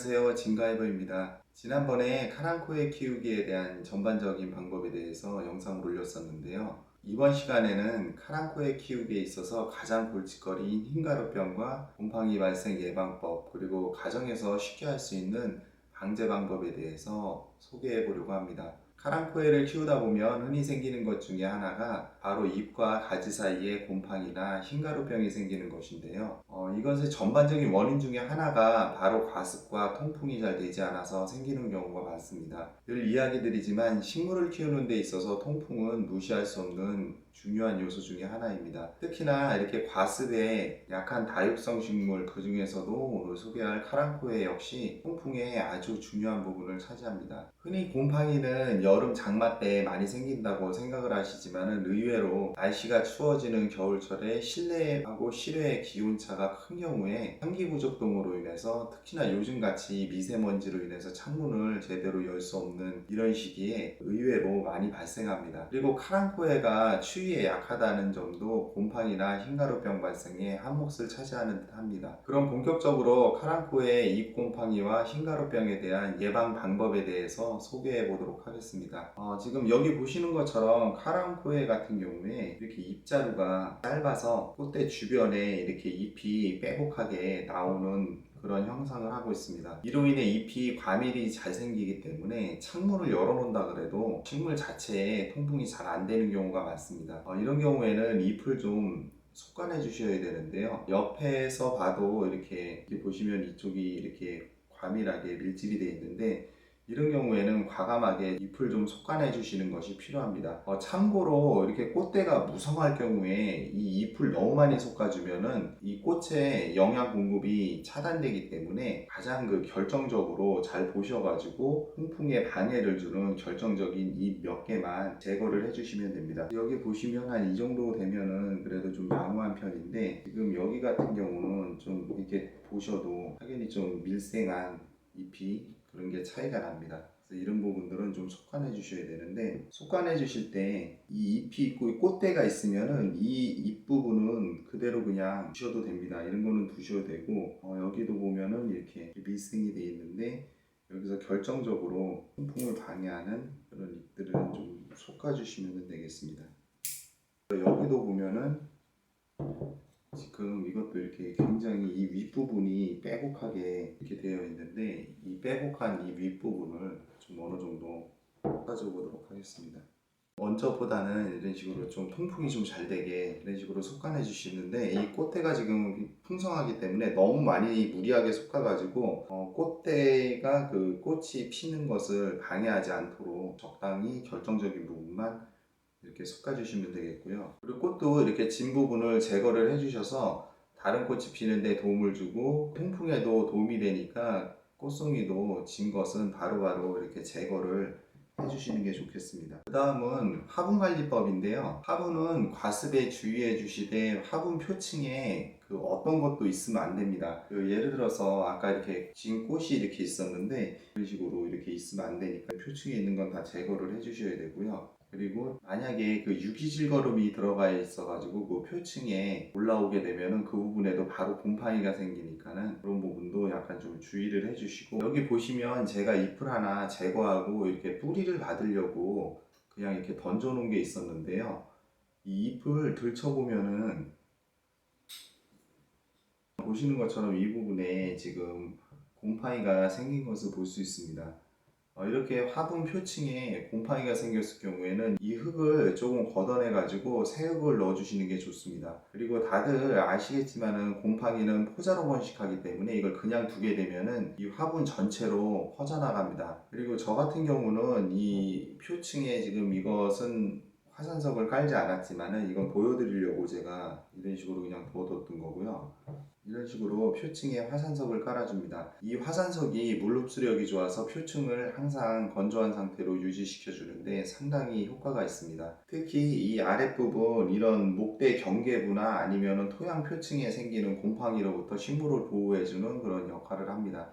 안녕하세요. 진가이버입니다. 지난번에 카랑코에 키우기에 대한 전반적인 방법에 대해서 영상을 올렸었는데요. 이번 시간에는 카랑코에 키우기에 있어서 가장 골칫거리인 흰가루병과 곰팡이 발생 예방법, 그리고 가정에서 쉽게 할 수 있는 방제 방법에 대해서 소개해 보려고 합니다. 카랑코에를 키우다 보면 흔히 생기는 것 중에 하나가 바로 잎과 가지 사이에 곰팡이나 흰가루병이 생기는 것인데요. 이것의 전반적인 원인 중에 하나가 바로 과습과 통풍이 잘 되지 않아서 생기는 경우가 많습니다. 늘 이야기드리지만 식물을 키우는 데 있어서 통풍은 무시할 수 없는 중요한 요소 중에 하나입니다. 특히나 이렇게 과습에 약한 다육성 식물, 그 중에서도 오늘 소개할 카랑코에 역시 통풍에 아주 중요한 부분을 차지합니다. 흔히 곰팡이는 여름 장마 때 많이 생긴다고 생각을 하시지만 의외로 날씨가 추워지는 겨울철에 실내하고 실외의 기온차가 큰 경우에 환기 부족 등으로 인해서, 특히나 요즘같이 미세먼지로 인해서 창문을 제대로 열 수 없는 이런 시기에 의외로 많이 발생합니다. 그리고 카랑코에가 추위에 약하다는 점도 곰팡이나 흰가루병 발생에 한 몫을 차지하는 듯 합니다. 그럼 본격적으로 카랑코의 잎 곰팡이와 흰가루병에 대한 예방 방법에 대해서 소개해 보도록 하겠습니다. 지금 여기 보시는 것처럼 카랑코에 같은 경우에 이렇게 잎자루가 짧아서 꽃대 주변에 이렇게 잎이 빼곡하게 나오는 그런 형상을 하고 있습니다. 이로 인해 잎이 과밀이 잘 생기기 때문에 창문을 열어놓는다 그래도 식물 자체에 통풍이 잘 안 되는 경우가 많습니다. 이런 경우에는 잎을 좀 속간해 주셔야 되는데요. 옆에서 봐도 이렇게 보시면 이쪽이 이렇게 과밀하게 밀집이 되어 있는데, 이런 경우에는 과감하게 잎을 좀 속간해 주시는 것이 필요합니다. 참고로 이렇게 꽃대가 무성할 경우에 이 잎을 너무 많이 솎아주면은 이 꽃의 영양 공급이 차단되기 때문에 가장 결정적으로 잘 보셔가지고 통풍에 방해를 주는 결정적인 잎 몇 개만 제거를 해주시면 됩니다. 여기 보시면 한 이 정도 되면은 그래도 좀 양호한 편인데, 지금 여기 같은 경우는 좀 이렇게 보셔도 확연히 좀 밀생한 잎이 그런 게 차이가 납니다. 그래서 이런 부분들은 좀 속간해 주셔야 되는데, 속간해 주실 때 이 잎이 있고 이 꽃대가 있으면은 이 잎 부분은 그대로 그냥 두셔도 됩니다. 이런 거는 두셔도 되고, 여기도 보면은 이렇게 밀생이 되어 있는데, 여기서 결정적으로 통풍을 방해하는 그런 잎들은 좀 솎아 주시면 되겠습니다. 여기도 보면은 지금 이것도 이렇게 굉장히 이 윗부분이 빼곡하게 이렇게 되어 있는데, 이 빼곡한 이 윗부분을 좀 어느 정도 깎아줘 보도록 하겠습니다. 먼저보다는 이런 식으로 좀 통풍이 좀 잘 되게 이런 식으로 솎아내 주시는데, 이 꽃대가 지금 풍성하기 때문에 너무 많이 무리하게 솎아가지고 꽃대가 그 꽃이 피는 것을 방해하지 않도록 적당히 결정적인 부분만 이렇게 솎아주시면 되겠고요. 그리고 꽃도 이렇게 진 부분을 제거를 해주셔서 다른 꽃이 피는데 도움을 주고 통풍에도 도움이 되니까 꽃송이도 진 것은 바로바로 이렇게 제거를 해주시는 게 좋겠습니다. 그 다음은 화분관리법인데요. 화분은 과습에 주의해 주시되 화분 표층에 어떤 것도 있으면 안 됩니다. 예를 들어서 아까 이렇게 진 꽃이 이렇게 있었는데 이런 식으로 이렇게 있으면 안 되니까 표층에 있는 건 다 제거를 해 주셔야 되고요. 그리고 만약에 유기질거름이 들어가 있어 가지고 그 표층에 올라오게 되면은 그 부분에도 바로 곰팡이가 생기니까는 그런 부분도 약간 좀 주의를 해 주시고, 여기 보시면 제가 잎을 하나 제거하고 이렇게 뿌리를 받으려고 그냥 이렇게 던져 놓은 게 있었는데요. 이 잎을 들춰 보면은 보시는 것처럼 이 부분에 지금 곰팡이가 생긴 것을 볼 수 있습니다. 이렇게 화분 표층에 곰팡이가 생겼을 경우에는 이 흙을 조금 걷어내 가지고 새 흙을 넣어 주시는 게 좋습니다. 그리고 다들 아시겠지만은 곰팡이는 포자로 번식하기 때문에 이걸 그냥 두게 되면은 이 화분 전체로 퍼져나갑니다. 그리고 저 같은 경우는 이 표층에 지금 이것은 화산석을 깔지 않았지만은 이건 보여드리려고 제가 이런 식으로 그냥 두어뒀던 거고요. 이런 식으로 표층에 화산석을 깔아줍니다. 이 화산석이 물 흡수력이 좋아서 표층을 항상 건조한 상태로 유지시켜 주는데 상당히 효과가 있습니다. 특히 이 아랫부분 이런 목대 경계부나 아니면 토양 표층에 생기는 곰팡이로부터 식물을 보호해주는 그런 역할을 합니다.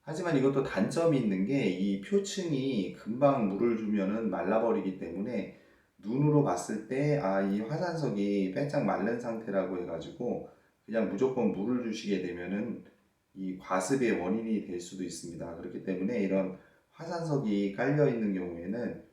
하지만 이것도 단점이 있는 게 이 표층이 금방 물을 주면은 말라버리기 때문에 눈으로 봤을 때 이 화산석이 빼짝 마른 상태라고 해가지고 그냥 무조건 물을 주시게 되면은 이 과습의 원인이 될 수도 있습니다. 그렇기 때문에 이런 화산석이 깔려 있는 경우에는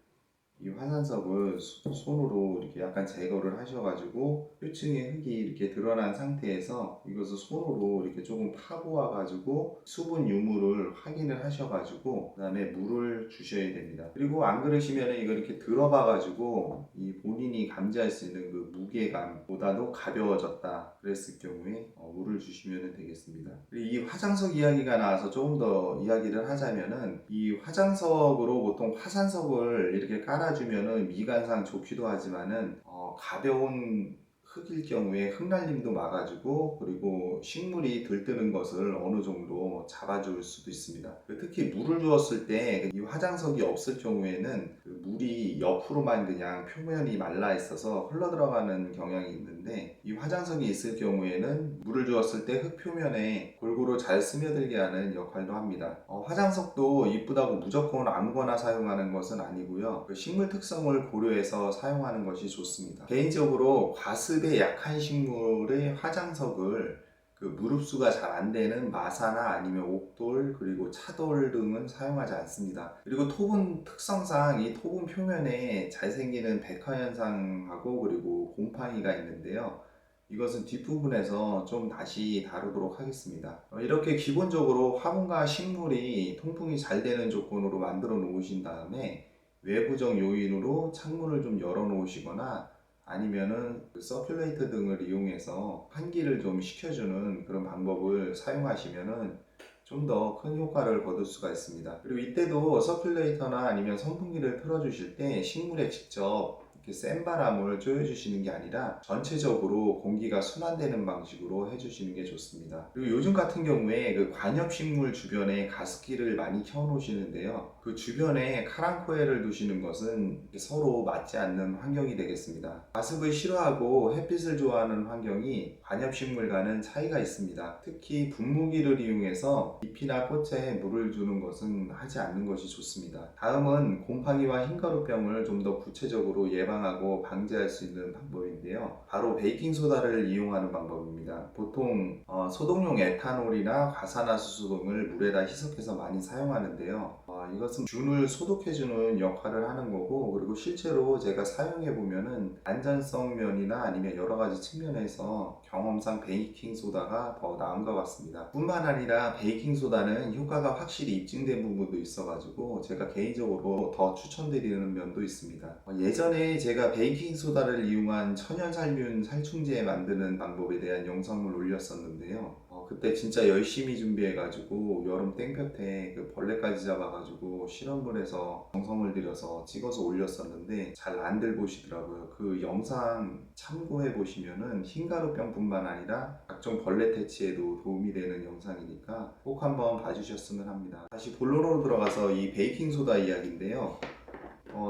이 화산석을 손으로 이렇게 약간 제거를 하셔가지고 표층에 흙이 이렇게 드러난 상태에서 이것을 손으로 이렇게 조금 파고 와가지고 수분 유무를 확인을 하셔가지고 그 다음에 물을 주셔야 됩니다. 그리고 안 그러시면 이거 이렇게 들어봐가지고 이 본인이 감지할 수 있는 그 무게감보다도 가벼워졌다 그랬을 경우에 물을 주시면 되겠습니다. 그리고 이 화장석 이야기가 나와서 조금 더 이야기를 하자면은 이 화장석으로 보통 화산석을 이렇게 깔아주면은 미관상 좋기도 하지만은 가벼운 흙일 경우에 흙날림도 막아주고 그리고 식물이 들뜨는 것을 어느 정도 잡아줄 수도 있습니다. 특히 물을 주었을 때 이 화장석이 없을 경우에는 그 물이 옆으로만 그냥 표면이 말라 있어서 흘러 들어가는 경향이 있는데 이 화장석이 있을 경우에는 물을 주었을 때 흙 표면에 골고루 잘 스며들게 하는 역할도 합니다. 화장석도 이쁘다고 무조건 아무거나 사용하는 것은 아니고요. 그 식물 특성을 고려해서 사용하는 것이 좋습니다. 개인적으로 과습에 약한 식물의 화장석을 그 무릅수가 잘 안 되는 마사나 아니면 옥돌 그리고 차돌 등은 사용하지 않습니다. 그리고 토분 특성상 이 토분 표면에 잘 생기는 백화 현상하고 그리고 곰팡이가 있는데요. 이것은 뒷부분에서 좀 다시 다루도록 하겠습니다. 이렇게 기본적으로 화분과 식물이 통풍이 잘 되는 조건으로 만들어 놓으신 다음에 외부적 요인으로 창문을 좀 열어 놓으시거나 아니면은 그 서큘레이터 등을 이용해서 환기를 좀 시켜주는 그런 방법을 사용하시면은 좀 더 큰 효과를 거둘 수가 있습니다. 그리고 이때도 서큘레이터나 아니면 선풍기를 틀어주실 때 식물에 직접 이렇게 센 바람을 쬐어주시는 게 아니라 전체적으로 공기가 순환되는 방식으로 해주시는 게 좋습니다. 그리고 요즘 같은 경우에 그 관엽식물 주변에 가습기를 많이 켜 놓으시는데요. 그 주변에 카랑코에를 두시는 것은 서로 맞지 않는 환경이 되겠습니다. 가습을 싫어하고 햇빛을 좋아하는 환경이 관엽식물과는 차이가 있습니다. 특히 분무기를 이용해서 잎이나 꽃에 물을 주는 것은 하지 않는 것이 좋습니다. 다음은 곰팡이와 흰가루병을 좀 더 구체적으로 예방하고 방지할 수 있는 방법인데요. 바로 베이킹소다를 이용하는 방법입니다. 보통 소독용 에탄올이나 과산화수소 등을 물에다 희석해서 많이 사용하는데요. 이것은 균을 소독해주는 역할을 하는 거고 그리고 실제로 제가 사용해보면은 안전성 면이나 아니면 여러가지 측면에서 경험상 베이킹소다가 더 나은 것 같습니다. 뿐만 아니라 베이킹소다는 효과가 확실히 입증된 부분도 있어가지고 제가 개인적으로 더 추천드리는 면도 있습니다. 예전에 제가 베이킹소다를 이용한 천연살균 살충제 만드는 방법에 대한 영상을 올렸었는데요. 그때 진짜 열심히 준비해가지고 여름 땡볕에 그 벌레까지 잡아가지고 실험실에서 정성을 들여서 찍어서 올렸었는데 잘 안들 보시더라고요. 그 영상 참고해 보시면은 흰가루병뿐만 아니라 각종 벌레 퇴치에도 도움이 되는 영상이니까 꼭 한번 봐주셨으면 합니다. 다시 본론으로 들어가서 이 베이킹소다 이야기인데요.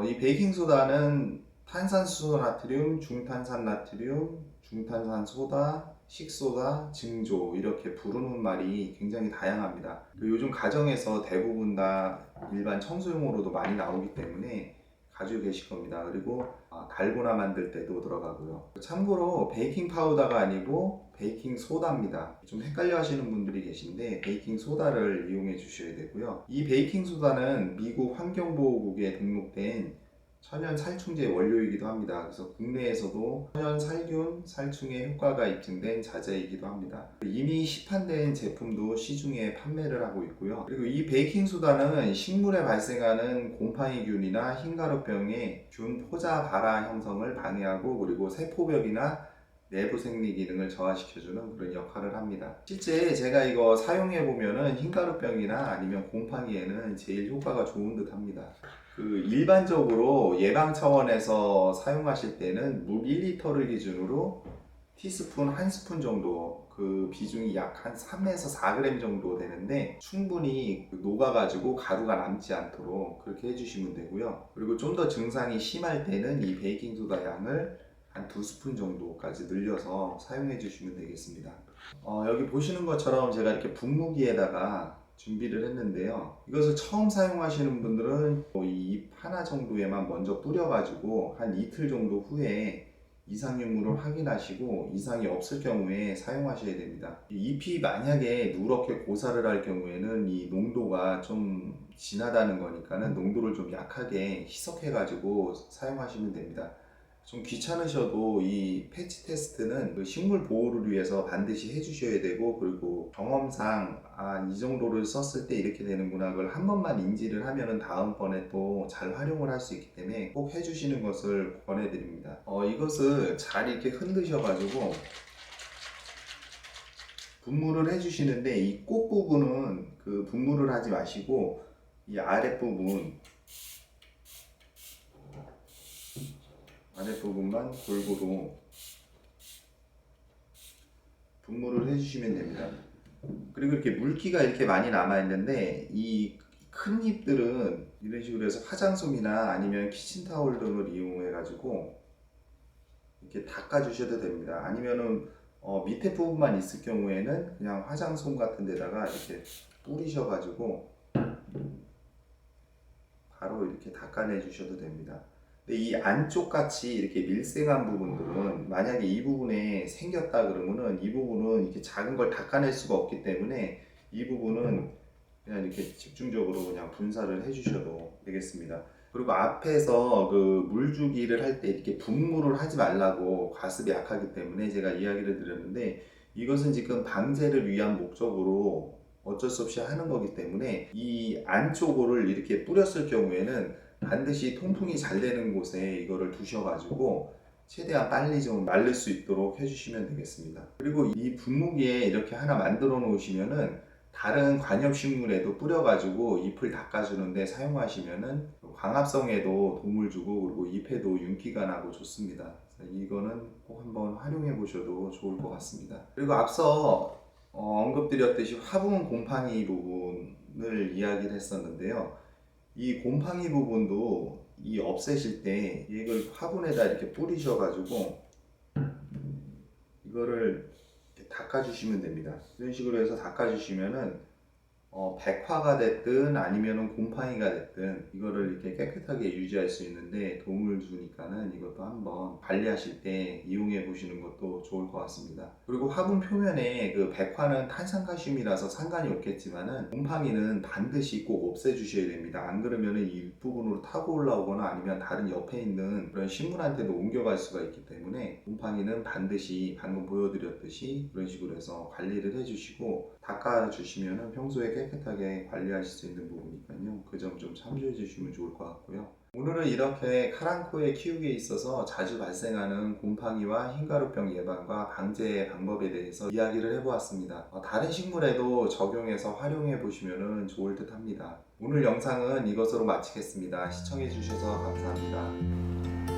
이 베이킹소다는 탄산수소 나트륨, 중탄산 나트륨, 중탄산 소다, 식소다, 증조 이렇게 부르는 말이 굉장히 다양합니다. 요즘 가정에서 대부분 다 일반 청소용으로도 많이 나오기 때문에 가지고 계실 겁니다. 그리고 달고나 만들 때도 들어가고요. 참고로 베이킹 파우더가 아니고 베이킹 소다입니다. 좀 헷갈려 하시는 분들이 계신데 베이킹 소다를 이용해 주셔야 되고요. 이 베이킹 소다는 미국 환경보호국에 등록된 천연 살충제 원료이기도 합니다. 그래서 국내에서도 천연 살균, 살충에 효과가 입증된 자재이기도 합니다. 이미 시판된 제품도 시중에 판매를 하고 있고요. 그리고 이 베이킹소다는 식물에 발생하는 곰팡이균이나 흰가루병의 균 포자 발화 형성을 방해하고 그리고 세포벽이나 내부 생리 기능을 저하시켜주는 그런 역할을 합니다. 실제 제가 이거 사용해보면은 흰가루병이나 아니면 곰팡이에는 제일 효과가 좋은 듯 합니다. 일반적으로 예방 차원에서 사용하실 때는 물 1리터를 기준으로 티스푼 1스푼 정도 그 비중이 약 한 3에서 4g 정도 되는데 충분히 녹아가지고 가루가 남지 않도록 그렇게 해주시면 되고요. 그리고 좀 더 증상이 심할 때는 이 베이킹소다 양을 한 2스푼 정도까지 늘려서 사용해 주시면 되겠습니다. 여기 보시는 것처럼 제가 이렇게 분무기에다가 준비를 했는데요. 이것을 처음 사용하시는 분들은 이 잎 하나 정도에만 먼저 뿌려가지고 한 이틀 정도 후에 이상유무를 확인하시고 이상이 없을 경우에 사용하셔야 됩니다. 이 잎이 만약에 누렇게 고사를 할 경우에는 이 농도가 좀 진하다는 거니까는 농도를 좀 약하게 희석해 가지고 사용하시면 됩니다. 좀 귀찮으셔도 이 패치 테스트는 그 식물 보호를 위해서 반드시 해주셔야 되고, 그리고 경험상 이 정도를 썼을 때 이렇게 되는구나, 그걸 한 번만 인지를 하면은 다음번에 또 잘 활용을 할 수 있기 때문에 꼭 해주시는 것을 권해드립니다. 이것을 잘 이렇게 흔드셔가지고 분무를 해주시는데, 이 꽃 부분은 그 분무를 하지 마시고 이 아랫부분만 골고루 분무를 해주시면 됩니다. 그리고 이렇게 물기가 이렇게 많이 남아있는데, 이 큰 잎들은 이런 식으로 해서 화장솜이나 아니면 키친타올 등을 이용해 가지고 이렇게 닦아주셔도 됩니다. 아니면은 밑에 부분만 있을 경우에는 그냥 화장솜 같은 데다가 이렇게 뿌리셔 가지고 바로 이렇게 닦아내 주셔도 됩니다. 근데 이 안쪽 같이 이렇게 밀생한 부분들은 만약에 이 부분에 생겼다 그러면은 이 부분은 이렇게 작은 걸 닦아낼 수가 없기 때문에 이 부분은 그냥 이렇게 집중적으로 그냥 분사를 해 주셔도 되겠습니다. 그리고 앞에서 그 물주기를 할 때 이렇게 분무를 하지 말라고, 과습이 약하기 때문에 제가 이야기를 드렸는데, 이것은 지금 방제를 위한 목적으로 어쩔 수 없이 하는 거기 때문에 이 안쪽을 이렇게 뿌렸을 경우에는 반드시 통풍이 잘 되는 곳에 이거를 두셔가지고 최대한 빨리 좀 마를 수 있도록 해주시면 되겠습니다. 그리고 이 분무기에 이렇게 하나 만들어 놓으시면은 다른 관엽식물에도 뿌려가지고 잎을 닦아주는데 사용하시면은 광합성에도 도움을 주고, 그리고 잎에도 윤기가 나고 좋습니다. 이거는 꼭 한번 활용해 보셔도 좋을 것 같습니다. 그리고 앞서 언급드렸듯이 화분 곰팡이 부분을 이야기를 했었는데요. 이 곰팡이 부분도 이 없애실 때 이걸 화분에다 이렇게 뿌리셔가지고 이거를 이렇게 닦아주시면 됩니다. 이런 식으로 해서 닦아주시면은 백화가 됐든 아니면은 곰팡이가 됐든 이거를 이렇게 깨끗하게 유지할 수 있는데 도움을 주니까는 이것도 한번 관리하실 때 이용해 보시는 것도 좋을 것 같습니다. 그리고 화분 표면에 그 백화는 탄산칼슘이라서 상관이 없겠지만은 곰팡이는 반드시 꼭 없애 주셔야 됩니다. 안 그러면은 이 윗부분으로 타고 올라오거나 아니면 다른 옆에 있는 그런 식물한테도 옮겨갈 수가 있기 때문에 곰팡이는 반드시 방금 보여드렸듯이 그런 식으로 해서 관리를 해주시고 닦아주시면은 평소에 깨끗하게 관리하실 수 있는 부분이니까요. 그 점 좀 참조해 주시면 좋을 것 같고요. 오늘은 이렇게 카랑코에 키우기에 있어서 자주 발생하는 곰팡이와 흰가루병 예방과 방제 방법에 대해서 이야기를 해보았습니다. 다른 식물에도 적용해서 활용해 보시면 좋을 듯 합니다. 오늘 영상은 이것으로 마치겠습니다. 시청해 주셔서 감사합니다.